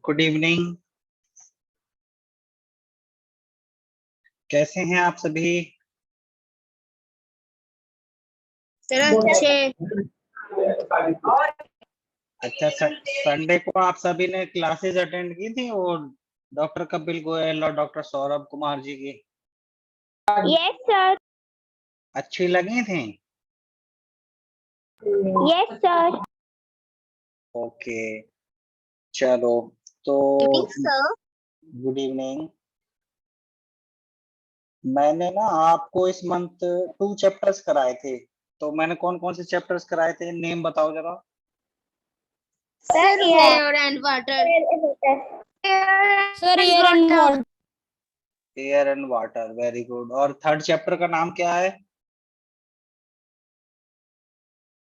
Good evening. कैसे हैं आप सभी? अच्छा, संडे को आप सभी ने क्लासेस अटेंड की थी और डॉक्टर कपिल गोयल और डॉक्टर सौरभ कुमार जी की? Yes sir. अच्छी लगी थी? Yes sir. ओके, चलो तो सर गुड इवनिंग। मैंने ना आपको इस मंथ 2 चैप्टर्स कराए थे, तो मैंने कौन कौन से चैप्टर्स कराए थे, नेम बताओ जरा। Sir air and water. Sir air and water. Air and water, very good. और थर्ड चैप्टर का नाम क्या है?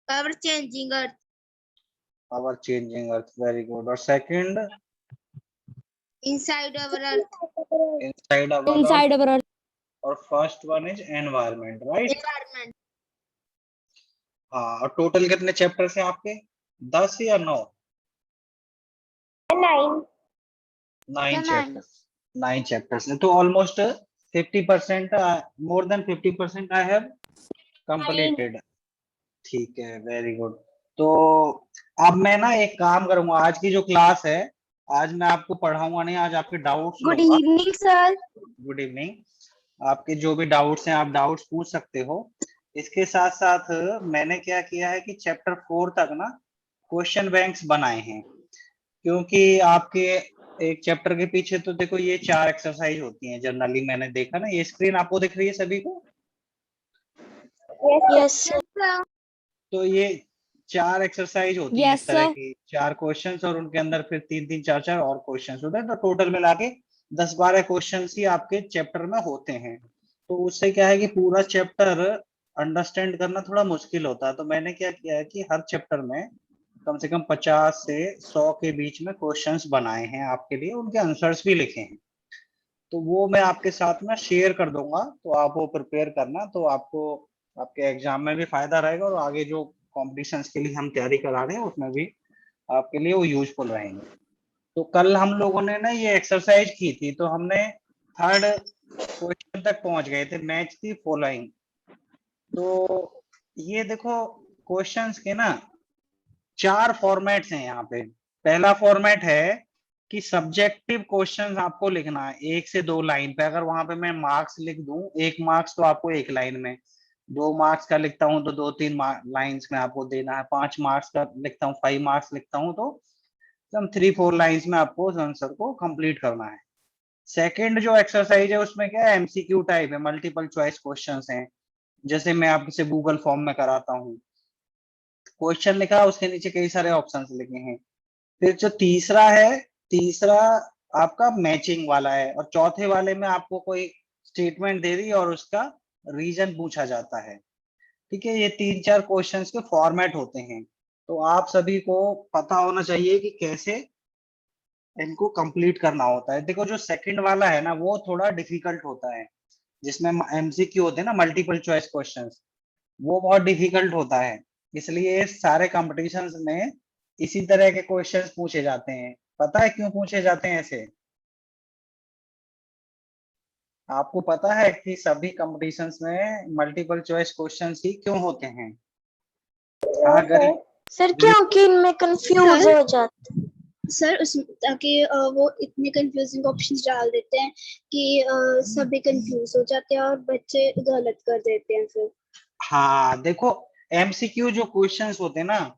Power changing earth. Power changing earth, very good. और second? Inside our earth. Inside our earth. Inside our earth. और first one is environment, right? Environment. हाँ, और total कितने चैप्टर्स हैं आपके? 10 या 9? 9। 9 चैप्टर्स। 9 चैप्टर्स हैं, तो almost 50%, more than 50% I have completed. ठीक है, वेरी गुड। तो अब मैं ना एक काम करूंगा, आज की जो क्लास है, आज मैं आपको पढ़ाऊंगा नहीं, आज आपके डाउट्स गुड लूंगा। Evening sir. Good evening. आपके जो भी डाउट्स हैं आप डाउट्स पूछ सकते हो। इसके साथ साथ मैंने क्या किया है कि चैप्टर 4 तक ना क्वेश्चन बैंक्स बनाए हैं, क्योंकि आपके एक चैप्टर के पीछे तो देखो ये 4 एक्सरसाइज होती हैं जनरली। मैंने देखा ना, ये स्क्रीन आपको दिख रही है सभी को? Yes sir. तो ये 4 एक्सरसाइज होती हैं यस इस तरह सर। की, 4 क्वेश्चंस और उनके अंदर फिर 3-3 4-4 और क्वेश्चंस होते हैं, तो टोटल मिला के 10-12 क्वेश्चंस ही आपके चैप्टर में होते हैं। तो उससे क्या है कि पूरा चैप्टर अंडरस्टैंड करना थोड़ा मुश्किल होता है। तो मैंने क्या किया है कि हर चैप्टर में कम से कम 50 से 100 के बीच में क्वेश्चंस बनाए हैं आपके लिए, उनके आंसर्स भी लिखे हैं। तो वो मैं आपके साथ में शेयर कर दूंगा, तो आप वो प्रिपेयर करना, तो आपको आपके एग्जाम में भी फायदा रहेगा और आगे जो कॉम्पिटिशन्स के लिए हम तैयारी करा रहे हैं उसमें भी आपके लिए वो यूजफुल रहेंगे। तो कल हम लोगों ने ना ये एक्सरसाइज की थी, तो हमने थर्ड क्वेश्चन तक पहुंच गए थे, मैच दी फॉलोइंग। तो ये देखो, क्वेश्चंस के ना 4 फॉर्मेट्स हैं यहाँ पे। पहला फॉर्मेट है कि सब्जेक्टिव क्वेश्चंस आपको लिखना है 1 से 2 लाइन पे। अगर वहां पे मैं मार्क्स लिख दूं, 1 मार्क्स तो आपको 1 लाइन में, 2 मार्क्स का लिखता हूं तो 2-3 लाइंस में आपको देना है, 5 मार्क्स का लिखता हूँ, 5 मार्क्स लिखता हूँ तो सम 3-4 लाइंस में आपको उस आंसर को कंप्लीट करना है। सेकंड जो एक्सरसाइज है उसमें क्या है, एमसीक्यू टाइप है, मल्टीपल चॉइस क्वेश्चंस हैं, जैसे मैं आपसे गूगल फॉर्म में कराता हूँ। क्वेश्चन लिखा, उसके नीचे कई सारे ऑप्शंस लिखे हैं। फिर जो तीसरा है, तीसरा आपका मैचिंग वाला है, और चौथे वाले में आपको कोई स्टेटमेंट दे दी और उसका रीजन पूछा जाता है। ठीक है, ये 3-4 क्वेश्चंस के फॉर्मेट होते हैं। तो आप सभी को पता होना चाहिए कि कैसे इनको कंप्लीट करना होता है। देखो, जो सेकंड वाला है ना वो थोड़ा डिफिकल्ट होता है, जिसमें एमसीक्यू होते हैं ना, मल्टीपल चॉइस क्वेश्चंस, वो बहुत डिफिकल्ट होता है। इसलिए सारे कॉम्पिटिशन्स में इसी तरह के क्वेश्चंस पूछे जाते हैं। पता है क्यों पूछे जाते हैं ऐसे? आपको पता है कि सभी कॉम्पिटिशन्स में मल्टीपल चॉइस क्वेश्चंस ही क्यों होते हैं? हाँ, सर क्योंकि इनमें कंफ्यूज हो जाते हैं सर, उस ताकि वो इतने कंफ्यूजिंग ऑप्शंस डाल देते हैं कि सभी कंफ्यूज हो जाते हैं और बच्चे गलत कर देते हैं फिर। हाँ, देखो, एमसीक्यू जो क्वेश्चंस होते हैं ना,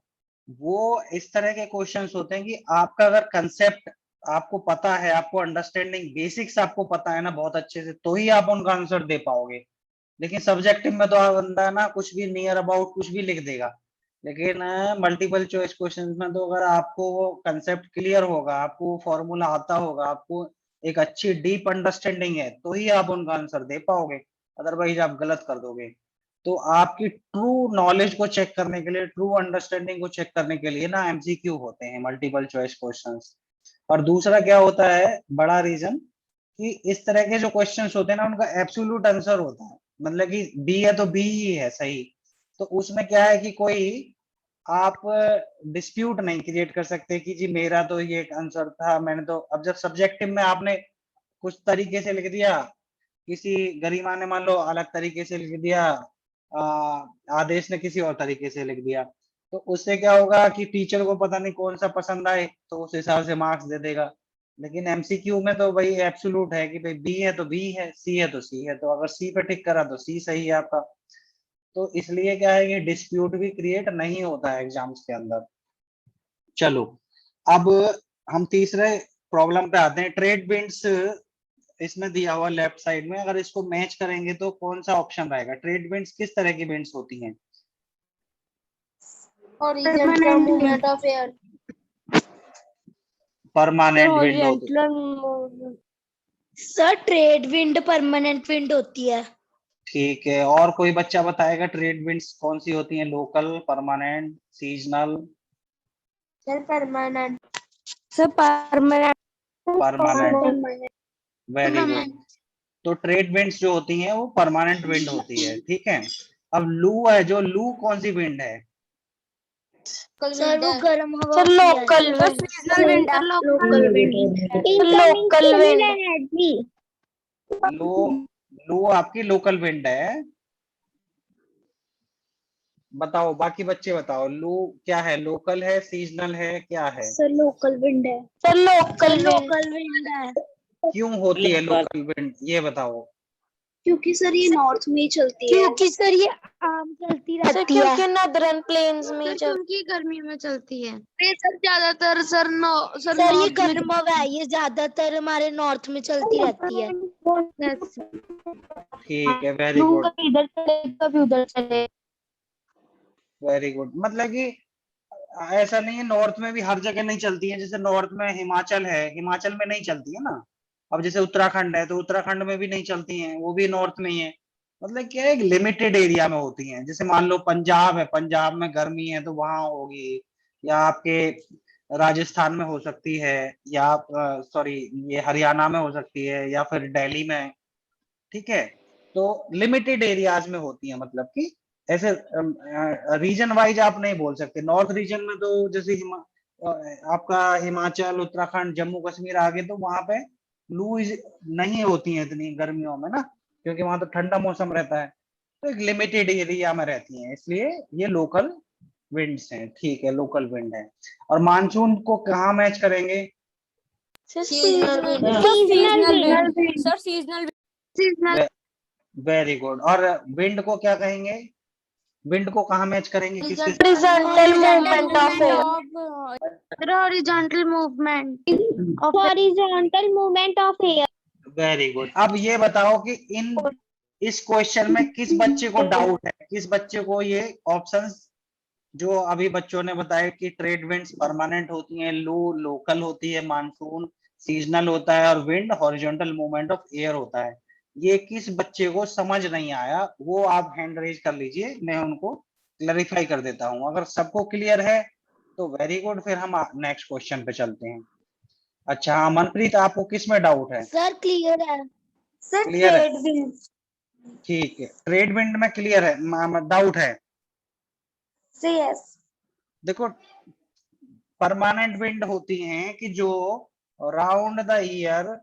वो इस तरह के क्वेश्चंस होते हैं कि आपका अगर कंसेप्ट आपको पता है, आपको अंडरस्टैंडिंग बेसिक्स आपको पता है ना बहुत अच्छे से, तो ही आप उनका आंसर दे पाओगे। लेकिन सब्जेक्टिव में तो बंदा ना कुछ भी नियर अबाउट कुछ भी लिख देगा। लेकिन मल्टीपल चॉइस क्वेश्चंस में तो अगर आपको वो कंसेप्ट क्लियर होगा, आपको फॉर्मूला आता होगा, आपको एक अच्छी डीप अंडरस्टैंडिंग है, तो ही आप उनका आंसर दे पाओगे, अदरवाइज आप गलत कर दोगे। तो आपकी ट्रू नॉलेज को चेक करने के लिए, ट्रू अंडरस्टैंडिंग को चेक करने के लिए ना एमसीक्यू होते हैं, मल्टीपल चॉइस क्वेश्चंस। और दूसरा क्या होता है, बड़ा रीजन, कि इस तरह के जो क्वेश्चंस होते हैं ना उनका एब्सोल्यूट आंसर होता है, मतलब कि बी है तो बी ही है सही। तो उसमें क्या है कि कोई आप डिस्प्यूट नहीं क्रिएट कर सकते कि जी मेरा तो ये एक आंसर था, मैंने तो, अब जब सब्जेक्टिव में आपने कुछ तरीके से लिख दिया, किसी गरिमा ने मान लो अलग तरीके से लिख दिया, आदेश ने किसी और तरीके से लिख दिया, तो उससे क्या होगा कि टीचर को पता नहीं कौन सा पसंद आए, तो उस हिसाब से मार्क्स दे देगा। लेकिन एमसीक्यू में तो भाई एब्सोल्यूट है कि भाई बी है तो बी है, सी है तो सी है, तो अगर सी पे टिक करा तो सी सही है आपका। तो इसलिए क्या है कि डिस्प्यूट भी क्रिएट नहीं होता है एग्जाम्स के अंदर। चलो, अब हम तीसरे प्रॉब्लम पे आते हैं। ट्रेड विंड्स इसमें दिया हुआ लेफ्ट साइड में, अगर इसको मैच करेंगे तो कौन सा ऑप्शन रहेगा? ट्रेड विंड्स किस तरह की विंड्स होती हैं? Horizontal movement of air. Permanent wind होती। Sir trade wind permanent wind होती है। ठीक है, और कोई बच्चा बताएगा ट्रेड विंड्स कौन सी होती हैं? Local, permanent, seasonal? Sir permanent. Sir permanent. Permanent, very good. तो ट्रेड विंड्स जो होती हैं वो परमानेंट विंड होती है, ठीक है। अब लू है, जो लू कौन सी विंड है? सर वो गर्म हवा। Sir local wind. Seasonal wind. Local wind. Local wind. लू, लू आपकी लोकल विंड है। बताओ, बाकी बच्चे बताओ, लू क्या है? लोकल है, सीजनल है, क्या है? सर लोकल विंड है। सर लोकल विंड है। क्यों होती है लोकल विंड, ये बताओ। क्योंकि सर ये नॉर्थ में ही चलती है। क्योंकि सर ये आम चलती रहती है। क्योंकि नॉर्दर्न प्लेन्स में क्योंकि गर्मी में चलती है। सर ज्यादातर सर ये गर्म हवा है, ये ज्यादातर हमारे नॉर्थ में चलती रहती है। ठीक है, वेरी गुड, इधर चले कभी उधर चले। Very good. मतलब कि ऐसा नहीं है, नॉर्थ में भी हर जगह नहीं चलती है। जैसे नॉर्थ में हिमाचल है, हिमाचल में नहीं चलती है ना। अब जैसे उत्तराखंड है, तो उत्तराखंड में भी नहीं चलती हैं, वो भी नॉर्थ में ही है। मतलब क्या है, एक लिमिटेड एरिया में होती हैं। जैसे मान लो पंजाब है, पंजाब में गर्मी है तो वहां होगी, या आपके राजस्थान में हो सकती है, या सॉरी ये हरियाणा में हो सकती है, या फिर दिल्ली में, ठीक है। तो लिमिटेड एरियाज में होती है, मतलब कि ऐसे रीजन वाइज आप नहीं बोल सकते। नॉर्थ रीजन में तो जैसे आपका हिमाचल, उत्तराखंड, जम्मू कश्मीर आगे, तो वहां पे लू नहीं होती है इतनी गर्मियों में ना, क्योंकि वहां तो ठंडा मौसम रहता है। तो एक लिमिटेड एरिया में रहती हैं, इसलिए ये लोकल विंड्स हैं, ठीक है, लोकल विंड है। और मानसून को कहाँ मैच करेंगे? Seasonal wind. Sir seasonal. Very good. और विंड को क्या कहेंगे? विंड को कहाँ मैच करेंगे, किसके? Horizontal movement of air. Horizontal movement. Horizontal movement of air. Very good. अब ये बताओ कि इस क्वेश्चन में किस बच्चे को डाउट है, किस बच्चे को ये ऑप्शंस जो अभी बच्चों ने बताया कि ट्रेड विंड्स परमानेंट होती हैं, लू लोकल होती है, मानसून सीजनल होता है, और wind horizontal movement of air होता है, ये किस बच्चे को समझ नहीं आया? वो आप हैंड रेज कर लीजिए, मैं उनको क्लैरिफाई कर देता हूं। अगर सबको क्लियर है तो वेरी गुड, फिर हम नेक्स्ट क्वेश्चन पे चलते हैं। अच्छा हाँ, मनप्रीत आपको किस में डाउट है? सर क्लियर है। सर क्लियर है, ट्रेड विंड। ठीक है, ट्रेड विंड में क्लियर है, डाउट है? यस। देखो, परमानेंट विंड होती हैं कि जो राउंड द ईयर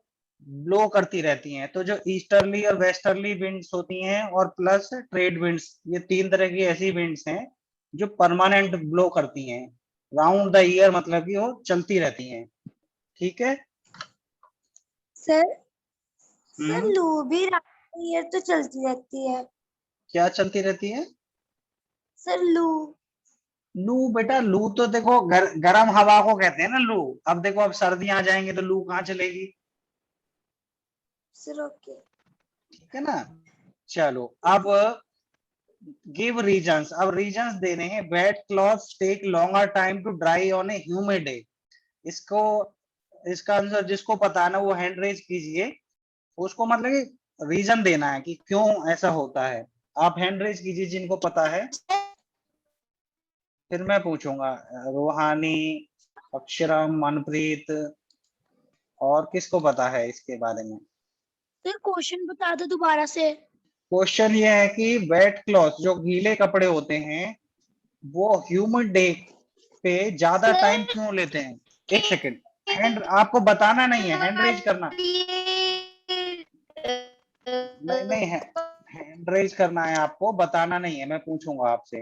ब्लो करती रहती हैं। तो जो ईस्टर्ली और वेस्टर्ली विंड्स होती हैं, और प्लस ट्रेड विंड्स, ये तीन तरह की ऐसी विंड्स हैं जो परमानेंट ब्लो करती हैं राउंड द ईयर, मतलब कि वो चलती रहती हैं, ठीक है। सर सर लू भी ईयर तो चलती रहती है। क्या चलती रहती है? सर लू। लू बेटा, लू तो देखो गर्म हवा को कहते हैं ना लू। अब देखो, अब सर्दियां आ जाएंगी तो लू कहाँ चलेगी? सर ओके, ठीक है ना। चलो, अब गिव रीजंस। अब रीजंस देने हैं। Wet clothes take longer time to dry on a humid day. इसको, इसका आंसर जिसको पता है ना वो हैंड रेज कीजिए। उसको मतलब कि रीजन देना है कि क्यों ऐसा होता है। आप हैंड रेज कीजिए जिनको पता है, फिर मैं पूछूंगा। रूहानी, अक्षरम, मनप्रीत, और किसको पता है इसके बारे में? सर क्वेश्चन बता दो दोबारा से। क्वेश्चन ये है कि वेट क्लॉथ जो गीले कपड़े होते हैं, वो ह्यूमिड डे पे ज्यादा टाइम क्यों लेते हैं? एक सेकेंड, हैंड आपको बताना नहीं है, हैंड रेज करना नहीं, नहीं है, हैंड रेज करना है आपको, बताना नहीं है, मैं पूछूंगा आपसे।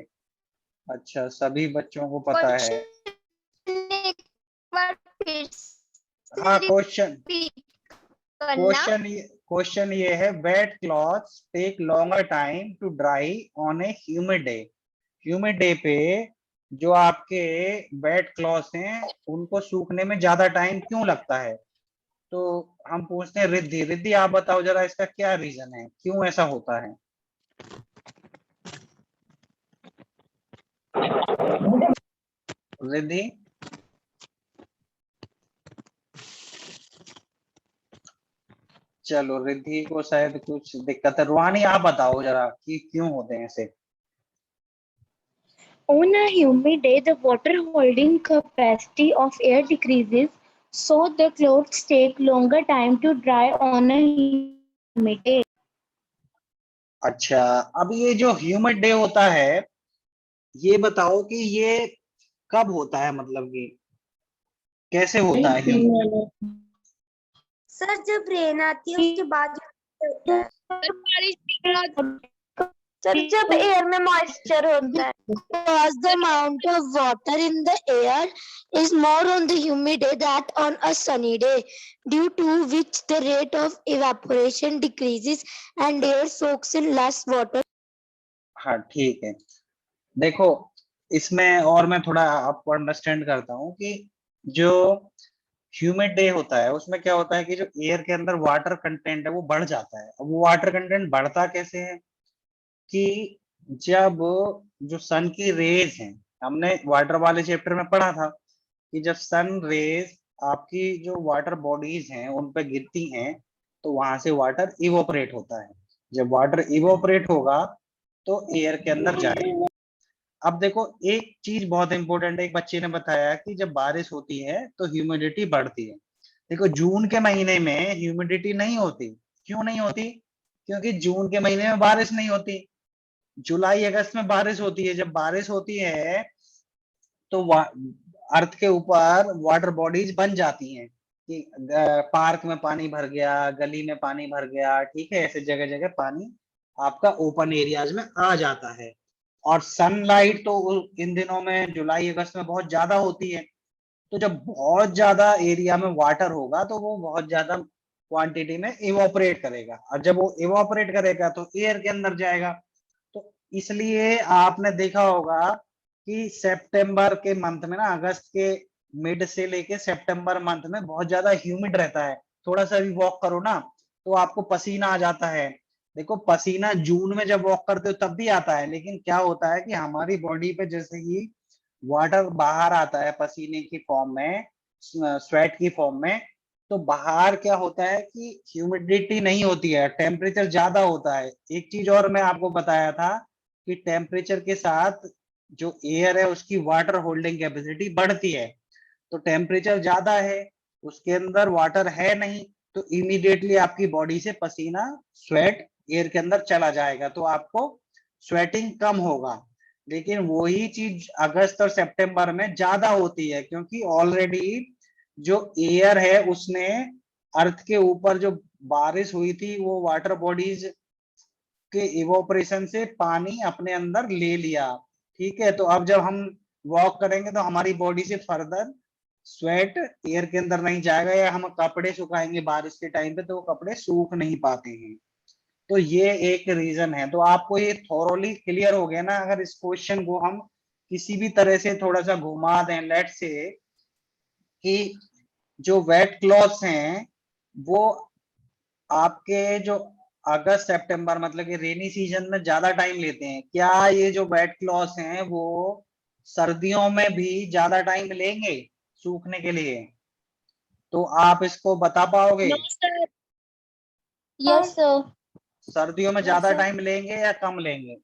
अच्छा, सभी बच्चों को पता है। हाँ, क्वेश्चन ये है, wet clothes take longer time to dry on a humid day. Humid day पे जो आपके वेट क्लॉथ्स हैं उनको सूखने में ज्यादा टाइम क्यों लगता है? तो हम पूछते हैं रिद्धि। रिद्धि, आप बताओ जरा इसका क्या रीजन है, क्यों ऐसा होता है? रिद्धि, चलो रिद्धि को शायद कुछ दिक्कत है। रूहानी, आप बताओ जरा कि क्यों होते हैं ऐसे? On a humid day, the water holding capacity of air decreases, so the clothes take longer time to dry on a humid day. अच्छा, अब ये जो ह्यूमिड डे होता है, ये बताओ कि ये कब होता है, मतलब कि कैसे होता है ह्यूमिड? सर जब रेन आती है उसके बाद होता है। सर जब एयर में मॉइस्चर होता है। Because the amount of water in the air is more on the humid day than on a sunny day, due to which the rate of evaporation decreases and air soaks in less water. हाँ, ठीक है। देखो, इसमें और मैं थोड़ा आपको understand करता हूँ कि जो ह्यूमिड डे होता है उसमें क्या होता है कि जो एयर के अंदर वाटर कंटेंट है वो बढ़ जाता है। अब वो वाटर कंटेंट बढ़ता कैसे है कि जब जो सन की रेज हैं, हमने वाटर वाले चैप्टर में पढ़ा था कि जब सन रेज आपकी जो वाटर बॉडीज हैं उन पे गिरती हैं तो वहां से वाटर इवोपरेट होता है। जब वाटर इवोपरेट होगा तो एयर के अंदर जाएगा। अब देखो, एक चीज बहुत इंपॉर्टेंट है, एक बच्चे ने बताया कि जब बारिश होती है तो ह्यूमिडिटी बढ़ती है। देखो, जून के महीने में ह्यूमिडिटी नहीं होती। क्यों नहीं होती? क्योंकि जून के महीने में बारिश नहीं होती। जुलाई अगस्त में बारिश होती है। जब बारिश होती है तो अर्थ के ऊपर वाटर बॉडीज बन जाती हैं कि पार्क में पानी भर गया, गली में पानी भर गया, ठीक है, ऐसे जगह जगह पानी आपका ओपन एरियाज में आ जाता है। और सनलाइट तो इन दिनों में जुलाई अगस्त में बहुत ज्यादा होती है। तो जब बहुत ज्यादा एरिया में वाटर होगा तो वो बहुत ज्यादा क्वांटिटी में इवोपरेट करेगा, और जब वो इवोपरेट करेगा तो एयर के अंदर जाएगा। तो इसलिए आपने देखा होगा कि सितंबर के मंथ में ना, अगस्त के मिड से लेके सितंबर मंथ में बहुत ज्यादा ह्यूमिड रहता है। थोड़ा सा भी वॉक करो ना तो आपको पसीना आ जाता है। देखो, पसीना जून में जब वॉक करते हो तब भी आता है, लेकिन क्या होता है कि हमारी बॉडी पे जैसे ही वाटर बाहर आता है पसीने की फॉर्म में, स्वेट की फॉर्म में, तो बाहर क्या होता है कि ह्यूमिडिटी नहीं होती है, टेम्परेचर ज्यादा होता है। एक चीज और मैं आपको बताया था कि टेम्परेचर के साथ जो एयर है उसकी वाटर होल्डिंग कैपेसिटी बढ़ती है। तो टेम्परेचर ज्यादा है, उसके अंदर वाटर है नहीं, तो इमीडिएटली आपकी बॉडी से पसीना, स्वेट एयर के अंदर चला जाएगा, तो आपको स्वेटिंग कम होगा। लेकिन वही चीज अगस्त और सितंबर में ज्यादा होती है, क्योंकि ऑलरेडी जो एयर है उसने अर्थ के ऊपर जो बारिश हुई थी वो वाटर बॉडीज के इवोपरेशन से पानी अपने अंदर ले लिया। ठीक है, तो अब जब हम वॉक करेंगे तो हमारी बॉडी से फर्दर स्वेट एयर के अंदर नहीं जाएगा, या हम कपड़े सुखाएंगे बारिश के टाइम पे तो वो कपड़े सूख नहीं पाते हैं। तो ये एक रीजन है। तो आपको ये थोरोली क्लियर हो गया ना? अगर इस क्वेश्चन को हम किसी भी तरह से थोड़ा सा घुमा दें, लेट से कि जो वेट क्लॉथ्स हैं वो आपके जो अगस्त सितंबर मतलब कि रेनी सीजन में ज्यादा टाइम लेते हैं, क्या ये जो वेट क्लॉथ्स हैं वो सर्दियों में भी ज्यादा टाइम लेंगे सूखने के लिए? तो आप इसको बता पाओगे? Yes, sir. सर्दियों में ज्यादा टाइम लेंगे या कम लेंगे?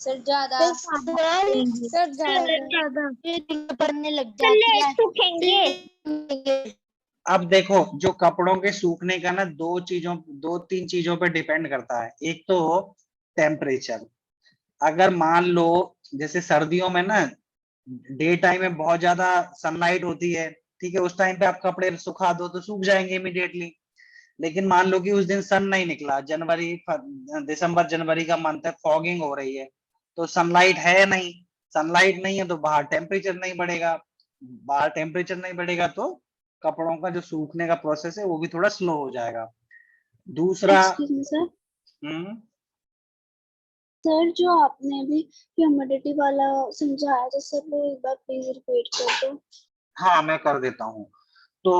सर ज्यादा। सर ज्यादा पड़ने लग जाती है। अब देखो, जो कपड़ों के सूखने का ना, दो तीन चीजों पे डिपेंड करता है। एक तो टेम्परेचर। अगर मान लो जैसे सर्दियों में ना डे टाइम में बहुत ज्यादा सनलाइट होती है, ठीक है, उस टाइम पे आप कपड़े सुखा दो तो सूख जाएंगे इमीडिएटली। लेकिन मान लो कि उस दिन सन नहीं निकला, दिसंबर जनवरी का मंथ है, फॉगिंग हो रही है, तो सनलाइट है नहीं, सनलाइट नहीं है तो बाहर टेम्परेचर नहीं बढ़ेगा, बाहर टेम्परेचर नहीं बढ़ेगा तो कपड़ों का जो सूखने का प्रोसेस है वो भी थोड़ा स्लो हो जाएगा। दूसरा एक्सक्यूज मी सर, हम्म सर जो आपने अभी ह्यूमिडिटी वाला समझाया था सर, वो एक बार प्लीज रिपीट कर दो। हाँ मैं कर देता हूँ। तो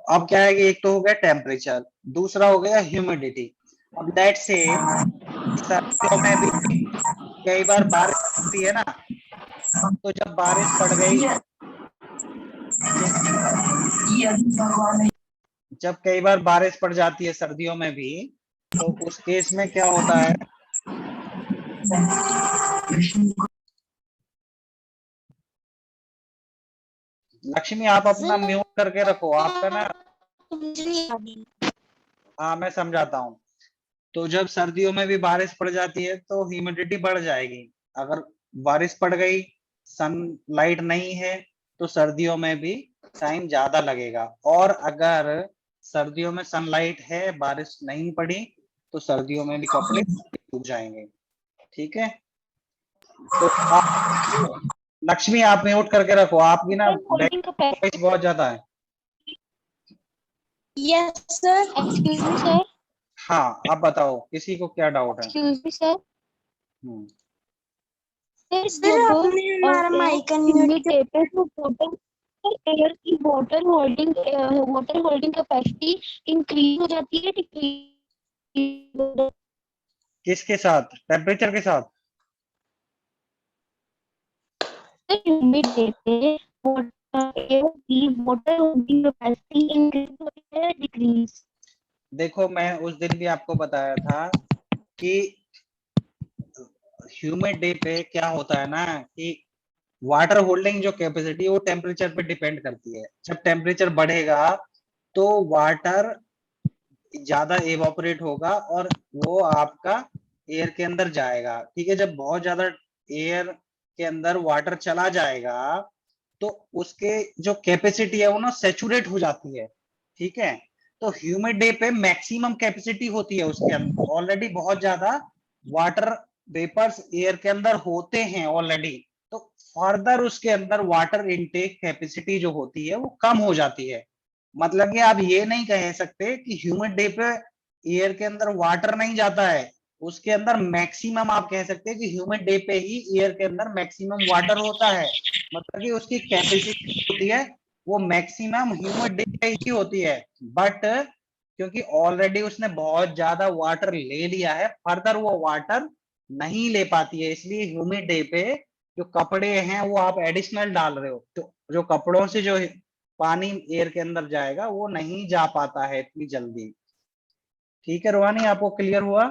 अब क्या है कि एक तो हो गया टेम्परेचर, दूसरा हो गया ह्यूमिडिटी। अब लेट से सर्दियों में भी कई बार बारिश होती है ना, तो जब बारिश पड़ गई, जब कई बार बारिश पड़ जाती है सर्दियों में भी, तो उस केस में क्या होता है, लक्ष्मी आप अपना म्यूट करके रखो, आपका ना। हाँ मैं समझाता हूँ। तो जब सर्दियों में भी बारिश पड़ जाती है तो ह्यूमिडिटी बढ़ जाएगी। अगर बारिश पड़ गई, सनलाइट नहीं है, तो सर्दियों में भी टाइम ज्यादा लगेगा। और अगर सर्दियों में सनलाइट है, बारिश नहीं पड़ी, तो सर्दियों में भी कपड़े सूख जाएंगे। ठीक है, तो लक्ष्मी आप म्यूट करके रखो, आपकी ना होल्डिंग वॉइस बहुत ज्यादा है। Yes sir. Excuse me sir, हाँ आप बताओ किसी को क्या डाउट है। एक्सक्यूज मी सर, सर आपने हमारा माइक अनम्यूट एयर की वाटर होल्डिंग कैपेसिटी इंक्रीज हो जाती है, डिक्रीज किसके साथ, टेम्परेचर के साथ? ह्यूमिड डे पे एयर की वाटर होल्डिंग कैपेसिटी इंक्रीज होती है, डिक्रीज। देखो मैं उस दिन भी आपको बताया था कि ह्यूमिड डे पे क्या होता है ना कि वाटर होल्डिंग जो कैपेसिटी है वो टेम्परेचर पे डिपेंड करती है। जब टेम्परेचर बढ़ेगा तो वाटर ज्यादा इवापोरेट होगा और वो आपका एयर के अंदर जाएगा। ठीक है, जब बहुत ज्यादा एयर के अंदर वाटर चला जाएगा तो उसके जो कैपेसिटी है वो ना सेचुरेट हो जाती है। ठीक है, तो ह्यूमिड डे पे मैक्सिमम कैपेसिटी होती है उसके अंदर, ऑलरेडी बहुत ज्यादा वाटर वेपर्स एयर के अंदर होते हैं ऑलरेडी, तो फर्दर उसके अंदर वाटर इनटेक कैपेसिटी जो होती है वो कम हो जाती है। मतलब कि आप ये नहीं कह सकते कि ह्यूमिड डे पे एयर के अंदर वाटर नहीं जाता है, उसके अंदर मैक्सिमम आप कह सकते हैं कि ह्यूमिड डे पे ही एयर के अंदर मैक्सिमम वाटर होता है। मतलब कि उसकी कैपेसिटी होती है वो मैक्सिमम ह्यूमिड डे पे ही होती है। बट क्योंकि ऑलरेडी उसने बहुत ज्यादा वाटर ले लिया है, फर्दर वो वाटर नहीं ले पाती है, इसलिए ह्यूमिड डे पे जो कपड़े हैं वो आप एडिशनल डाल रहे हो, तो जो कपड़ों से जो पानी एयर के अंदर जाएगा वो नहीं जा पाता है इतनी जल्दी। ठीक है रोहानी, आपको क्लियर हुआ?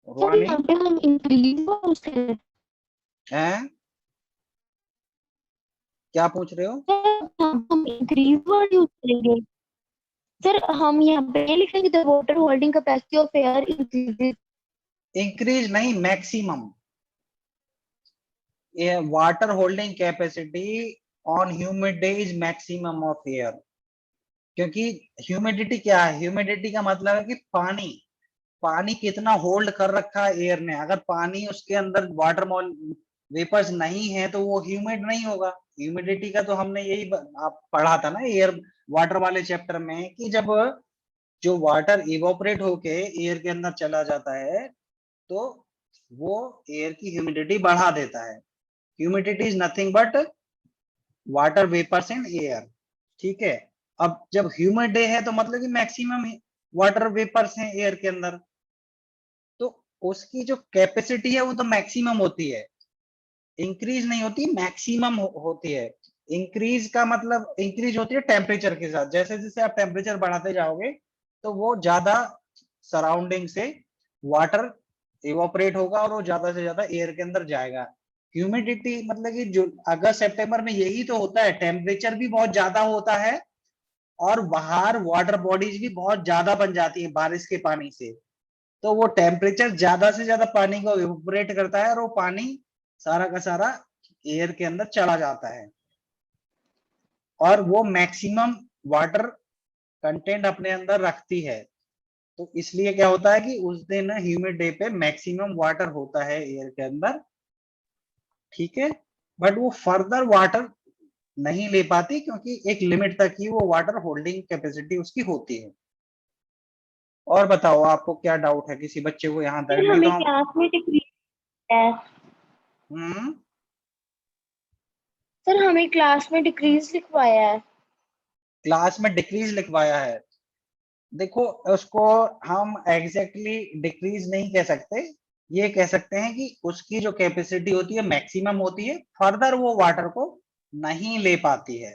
रोहानी यहाँ पे हम इंक्रीज हैं, क्या पूछ रहे हो? हम इंक्रीज वर्ड यूज करेंगे सर, हम यहाँ पे लिखेंगे the water holding capacity of air increases. Increase नहीं, maximum water holding capacity on humid day is maximum of air. क्योंकि ह्यूमिडिटी क्या है, ह्यूमिडिटी का मतलब है कि पानी, पानी कितना होल्ड कर रखा है एयर ने। अगर पानी उसके अंदर वाटर वेपर्स नहीं है तो वो ह्यूमिड नहीं होगा। ह्यूमिडिटी का तो हमने यही आप पढ़ा था ना एयर वाटर वाले चैप्टर में कि जब जो वाटर इवोपरेट होके एयर के अंदर चला जाता है तो वो एयर की ह्यूमिडिटी बढ़ा देता है। Humidity is nothing but water vapours in air. ठीक है, अब जब ह्यूमिड डे है तो मतलब कि मैक्सिमम वाटर वेपर्स हैं एयर के अंदर, तो उसकी जो कैपेसिटी है वो तो मैक्सिमम होती है, इंक्रीज नहीं होती, मैक्सिमम होती है। इंक्रीज का मतलब इंक्रीज होती है टेम्परेचर के साथ, जैसे जैसे आप टेम्परेचर बढ़ाते जाओगे तो वो ज्यादा सराउंडिंग से वाटर इवोपरेट होगा और वो ज्यादा से ज्यादा एयर के अंदर जाएगा। ह्यूमिडिटी मतलब कि जो अगस्त सितंबर में यही तो होता है, टेम्परेचर भी बहुत ज्यादा होता है और बाहर वाटर बॉडीज भी बहुत ज्यादा बन जाती है बारिश के पानी से, तो वो टेम्परेचर ज्यादा से ज्यादा पानी को इवेपोरेट करता है और वो पानी सारा का सारा एयर के अंदर चला जाता है, और वो मैक्सिमम वाटर कंटेंट अपने अंदर रखती है। तो इसलिए क्या होता है कि उस दिन ह्यूमिड डे पे मैक्सिमम वाटर होता है एयर के अंदर, ठीक है। बट वो फर्दर वाटर नहीं ले पाती क्योंकि एक लिमिट तक ही वो वाटर होल्डिंग कैपेसिटी उसकी होती है। और बताओ आपको क्या डाउट है किसी बच्चे को यहाँ तक? नहीं हमें तो क्लास में डिक्रीज है सर, हमें क्लास में डिक्रीज लिखवाया है। क्लास में डिक्रीज लिखवाया है। देखो उसको हम एग्जैक्टली डिक्रीज नहीं कह सकते, ये कह सकते हैं कि उसकी जो कैपेसिटी होती है मैक्सिमम होती है, फर्दर वो वाटर को नहीं ले पाती है।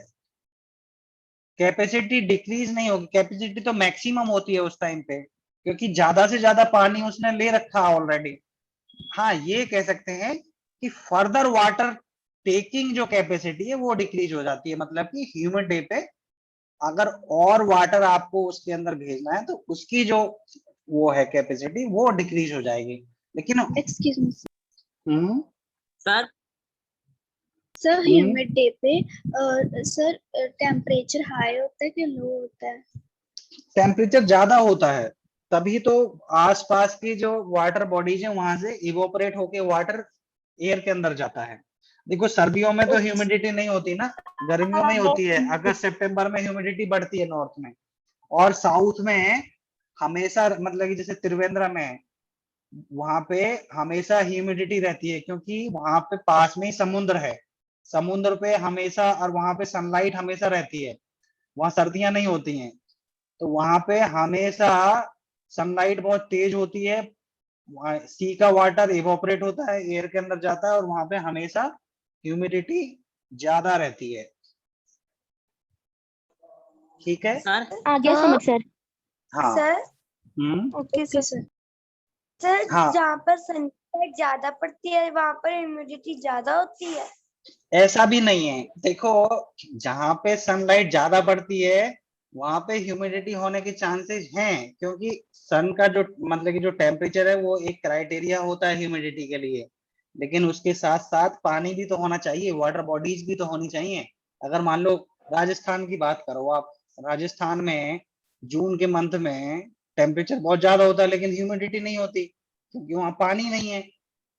कैपेसिटी डिक्रीज नहीं होगी, कैपेसिटी तो मैक्सिमम होती है उस टाइम पे, क्योंकि ज्यादा से ज्यादा पानी उसने ले रखा ऑलरेडी। हाँ ये कह सकते हैं कि फर्दर वाटर टेकिंग जो कैपेसिटी है वो डिक्रीज हो जाती है, मतलब कि ह्यूमिड डे पे अगर और वाटर आपको उसके अंदर भेजना है तो उसकी जो वो है कैपेसिटी वो डिक्रीज हो जाएगी। लेकिन excuse me sir sir, humid day पे सर टेम्परेचर हाई होता है कि लो होता है? टेम्परेचर ज्यादा होता है, तभी तो आसपास की जो वाटर बॉडीज है वहां से इवोपरेट होके वाटर एयर के अंदर जाता है। देखो सर्दियों में तो ह्यूमिडिटी नहीं होती ना, गर्मियों में ही होती है, अगस्त सितंबर में ह्यूमिडिटी बढ़ती है नॉर्थ में, और साउथ में हमेशा, मतलब कि जैसे त्रिवेंद्र में वहां पे हमेशा ह्यूमिडिटी रहती है, क्योंकि वहां पे पास में ही समुद्र है, समुद्र पे हमेशा, और वहां पे सनलाइट हमेशा रहती है, वहां सर्दियां नहीं होती हैं, तो वहां पे हमेशा सनलाइट बहुत तेज होती है, सी का वाटर इवोपरेट होता है एयर के अंदर जाता है, और वहां पे हमेशा ह्यूमिडिटी ज्यादा रहती है, ठीक है। सर आ गया समझ सर। हाँ सर ओके सर। सर हाँ जहाँ पर सनलाइट ज्यादा पड़ती है वहां पर ह्यूमिडिटी ज्यादा होती है? ऐसा भी नहीं है, देखो जहां पे सनलाइट ज्यादा पड़ती है वहां पे ह्यूमिडिटी होने के चांसेस हैं, क्योंकि सन का जो, मतलब कि जो टेम्परेचर है वो एक क्राइटेरिया होता है ह्यूमिडिटी के लिए, लेकिन उसके साथ साथ पानी भी तो होना चाहिए, वाटर बॉडीज भी तो होनी चाहिए। अगर मान लो राजस्थान की बात करो आप, राजस्थान में जून के मंथ में टेम्परेचर बहुत ज्यादा होता है लेकिन ह्यूमिडिटी नहीं होती क्योंकि वहां पानी नहीं है।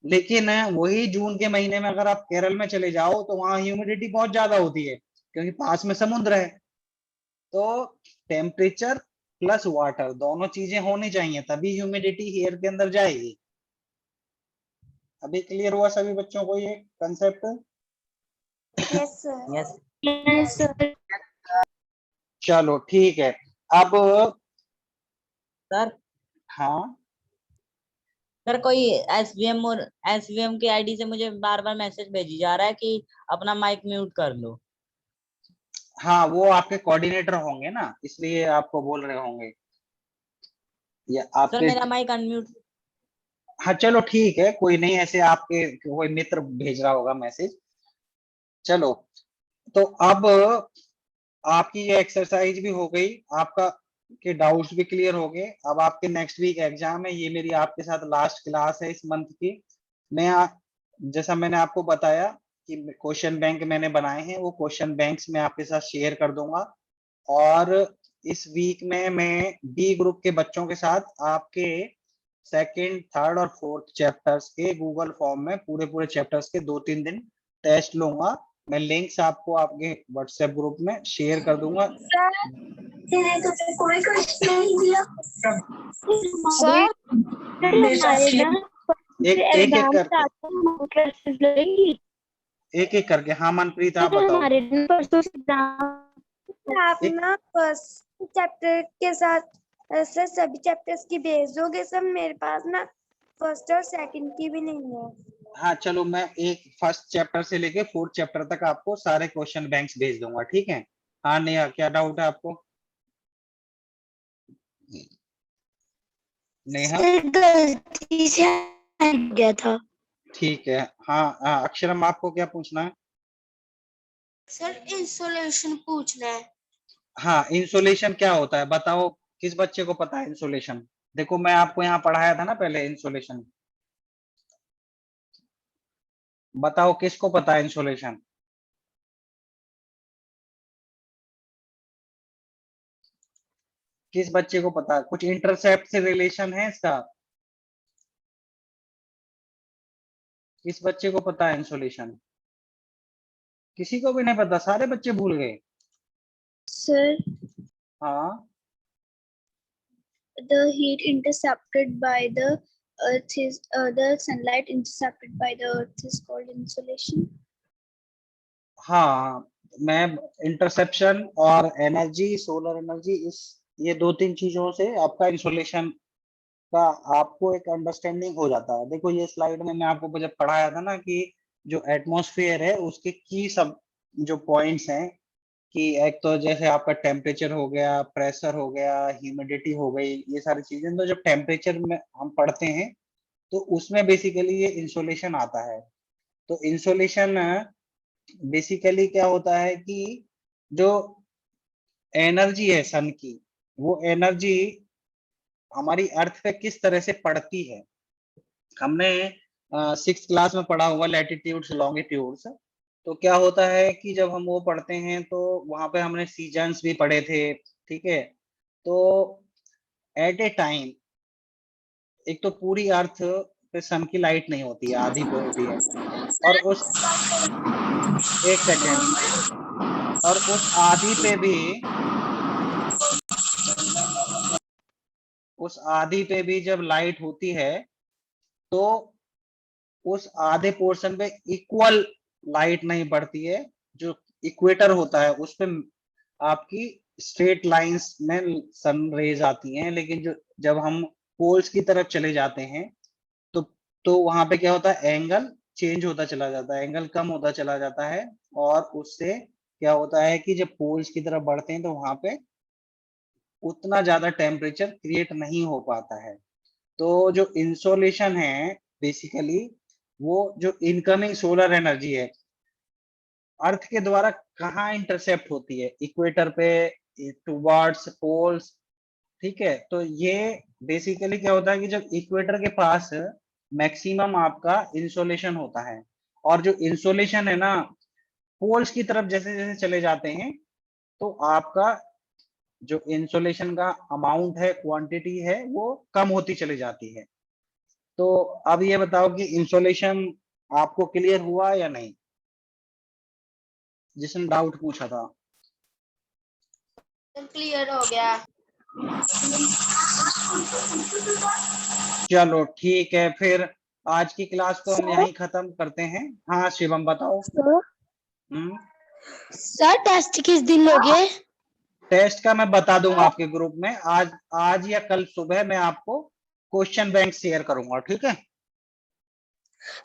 लेकिन वही जून के महीने में अगर आप केरल में चले जाओ तो वहां ह्यूमिडिटी बहुत ज्यादा होती है क्योंकि पास में समुद्र है। तो टेम्परेचर प्लस वाटर दोनों चीजें होनी चाहिए तभी ह्यूमिडिटी एयर के अंदर जाएगी। अभी क्लियर हुआ सभी बच्चों को ये concept? Yes sir. Yes yes sir. चलो ठीक है। अब सर हाँ सर कोई एसवीएम और एसवीएम की आईडी से मुझे बार बार मैसेज भेजी जा रहा है कि अपना माइक म्यूट कर लो। हाँ वो आपके कोऑर्डिनेटर होंगे ना, इसलिए आपको बोल रहे होंगे या सर आपके। मेरा माइक अनम्यूट। हाँ चलो ठीक है, कोई नहीं, ऐसे आपके कोई मित्र भेज रहा होगा मैसेज। चलो तो अब आपकी ये एक्सरसाइज भी हो गई, आपका के डाउट्स भी क्लियर हो गए। अब आपके नेक्स्ट वीक एग्जाम है, ये मेरी आपके साथ लास्ट क्लास है इस मंथ की। जैसा मैंने आपको बताया कि क्वेश्चन बैंक मैंने बनाए हैं, वो क्वेश्चन बैंक्स मैं आपके साथ शेयर कर दूंगा, और इस वीक में मैं बी ग्रुप के बच्चों के साथ आपके सेकंड, थर्ड और फोर्थ चैप्टर्स के गूगल फॉर्म में पूरे चैप्टर्स के 2-3 दिन टेस्ट लूंगा। मैं लिंक्स आपको आपके व्हाट्सएप ग्रुप में शेयर कर दूंगा। कोई क्वेश्चन नहीं दिया सर एक एक एक करके क्लासेस लगेंगी एक एक करके। हाँ मनप्रीत आप बताओ। हमारे दिन परसों से एग्जाम। आप ना फर्स्ट चैप्टर के साथ सर सभी चैप्टर्स की भेज दोगे? सब मेरे पास ना फर्स्ट और सेकंड की भी नहीं है। हाँ चलो मैं एक फर्स्ट चैप्टर से लेके फोर्थ चैप्टर तक आपको सारे क्वेश्चन बैंक्स भेज दूंगा, ठीक है। हाँ नेहा क्या डाउट है आपको? नेहा गलती से आ गया था ठीक है। हाँ अक्षरम आपको क्या पूछना है? सर। इंसोलेशन पूछना है। हाँ, इंसोलेशन क्या होता है बताओ, किस बच्चे को पता है इंसोलेशन? देखो मैं आपको यहाँ पढ़ाया था ना पहले इंसोलेशन, बताओ किसको पता है इंसोलेशन? किस बच्चे को पता है? कुछ इंटरसेप्ट से रिलेशन है इसका? किस बच्चे को पता है इंसोलेशन? किसी को भी नहीं पता, सारे बच्चे भूल गए। Sir, हाँ, the heat intercepted by the earth is the sunlight intercepted by the earth is called insolation. हाँ, मैं इंटरसेप्शन और एनर्जी, सोलर एनर्जी, इस ये 2-3 चीजों से आपका इंसोलेशन का आपको एक अंडरस्टैंडिंग हो जाता है। देखो ये स्लाइड में मैं आपको जब पढ़ाया था ना कि जो एटमॉस्फेयर है उसके की सब जो पॉइंट्स हैं, कि एक तो जैसे आपका टेम्परेचर हो गया, प्रेशर हो गया, ह्यूमिडिटी हो गई, ये सारी चीजें। तो जब टेम्परेचर में हम पढ़ते हैं तो उसमें बेसिकली ये इंसोलेशन आता है। तो इंसोलेशन बेसिकली क्या होता है कि जो एनर्जी है सन की, वो एनर्जी हमारी अर्थ पे किस तरह से पड़ती है। हमने 6th क्लास में पढ़ा हुआ लैटिट्यूड्स लॉन्गिट्यूड्स। तो क्या होता है कि जब हम वो पढ़ते हैं तो वहां पे हमने सीजन्स भी पढ़े थे, ठीक है। तो एट ए टाइम एक तो पूरी अर्थ पे सन की लाइट नहीं होती है, आधी पे होती है। और उस एक सेकेंड, और उस आधी पे भी जब लाइट होती है तो उस आधे पोर्शन पे इक्वल लाइट नहीं पड़ती है। जो इक्वेटर होता है उस पे आपकी स्ट्रेट लाइंस में सन रेज आती हैं, लेकिन जो जब हम पोल्स की तरफ चले जाते हैं तो वहां पे क्या होता है, एंगल चेंज होता चला जाता है, एंगल कम होता चला जाता है। और उससे क्या होता है कि जब पोल्स की तरफ बढ़ते हैं तो वहां पे उतना ज्यादा टेम्परेचर क्रिएट नहीं हो पाता है। तो जो इंसोलेशन है बेसिकली वो जो इनकमिंग सोलर एनर्जी है अर्थ के द्वारा कहाँ इंटरसेप्ट होती है, इक्वेटर पे, टुवर्ड्स पोल्स, ठीक है। तो ये बेसिकली क्या होता है कि जब इक्वेटर के पास मैक्सिमम आपका इंसोलेशन होता है, और जो इंसोलेशन है ना पोल्स की तरफ जैसे जैसे चले जाते हैं तो आपका जो इंसोलेशन का अमाउंट है, क्वांटिटी है, वो कम होती चली जाती है। तो अब ये बताओ कि इंसोलेशन आपको क्लियर हुआ या नहीं, जिसने डाउट पूछा था? क्लियर हो गया। चलो ठीक है, फिर आज की क्लास को हम यहीं खत्म करते हैं। हाँ शिवम बताओ। सर टेस्ट किस दिन लोगे? टेस्ट का मैं बता दूंगा आपके ग्रुप में, आज या कल सुबह मैं आपको क्वेश्चन बैंक शेयर करूंगा, ठीक है।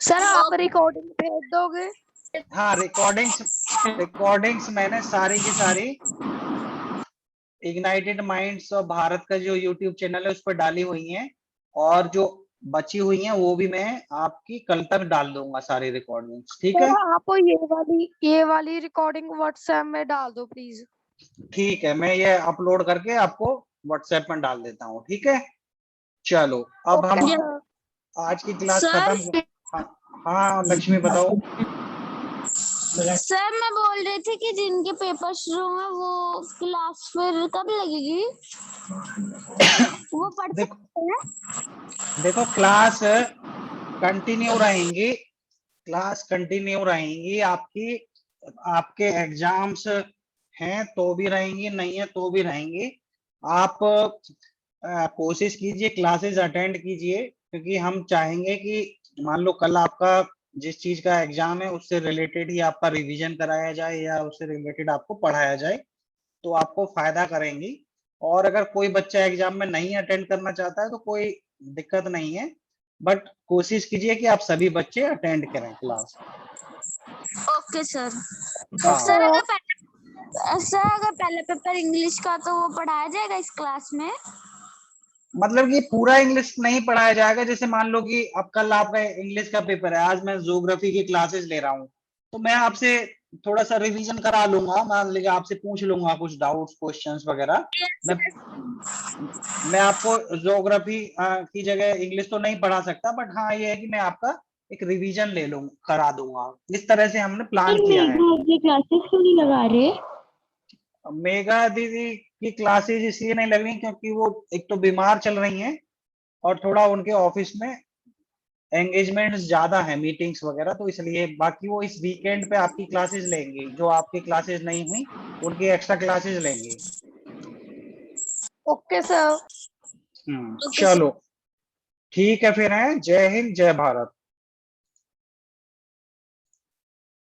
सर आप रिकॉर्डिंग भेज दोगे? हाँ, रिकॉर्डिंग्स मैंने सारी की सारी इग्नाइटेड माइंड्स और भारत का जो यूट्यूब चैनल है उस पर डाली हुई हैं, और जो बची हुई हैं वो भी मैं आपकी कल तक डाल दूंगा सारी रिकॉर्डिंग्स, ठीक है। आप ये वाली रिकॉर्डिंग व्हाट्सएप में डाल दो प्लीज। ठीक है, मैं ये अपलोड करके आपको व्हाट्सएप में डाल देता हूँ, ठीक है। चलो अब हम आज की क्लास खत्म। हाँ लक्ष्मी बताओ। सर मैं बोल रही थी कि जिनके पेपर शुरू हैं वो क्लास फिर कब लगेगी? वो पढ़ सकते हैं? देखो क्लास कंटिन्यू रहेंगी, आपकी, आपके एग्जाम्स हैं तो भी रहेंगी, नहीं है तो भी रहेंगी। आप कोशिश कीजिए क्लासेस अटेंड कीजिए, क्योंकि हम चाहेंगे कि मान लो कल आपका जिस चीज का एग्जाम है उससे रिलेटेड ही आपका रिवीजन कराया जाए या उससे रिलेटेड आपको पढ़ाया जाए, तो आपको फायदा करेंगी। और अगर कोई बच्चा एग्जाम में नहीं अटेंड करना चाहता है तो कोई दिक्कत नहीं है, बट कोशिश कीजिए कि आप सभी बच्चे अटेंड करें क्लास। Okay sir. हाँ सर अगर पहले पेपर इंग्लिश का तो वो पढ़ाया जाएगा इस क्लास में? मतलब कि पूरा इंग्लिश नहीं पढ़ाया जाएगा। जैसे मान लो कि अब कल आपका इंग्लिश का पेपर है, आज मैं ज्योग्राफी की क्लासेस ले रहा हूँ, तो मैं आपसे थोड़ा सा रिवीजन करा लूंगा, मान लीजिए आपसे पूछ लूंगा कुछ डाउट्स क्वेश्चंस वगैरह। मैं आपको ज्योग्राफी की जगह इंग्लिश तो नहीं पढ़ा सकता, बट हाँ ये है कि मैं आपका एक रिवीजन ले लूंगा, करा दूंगा। इस तरह से हमने प्लान किया है। क्लासेस क्यों नहीं लगा रहे? मेघा दीदी की क्लासेस इसलिए नहीं लग रही क्योंकि वो एक तो बीमार चल रही हैं और थोड़ा उनके ऑफिस में एंगेजमेंट्स ज्यादा है, मीटिंग्स वगैरह, तो इसलिए। बाकी वो इस वीकेंड पे आपकी क्लासेस लेंगे, जो आपकी क्लासेस नहीं हुई उनकी एक्स्ट्रा क्लासेस लेंगे। Okay sir. चलो ठीक है फिर, है। जय हिंद, जय भारत।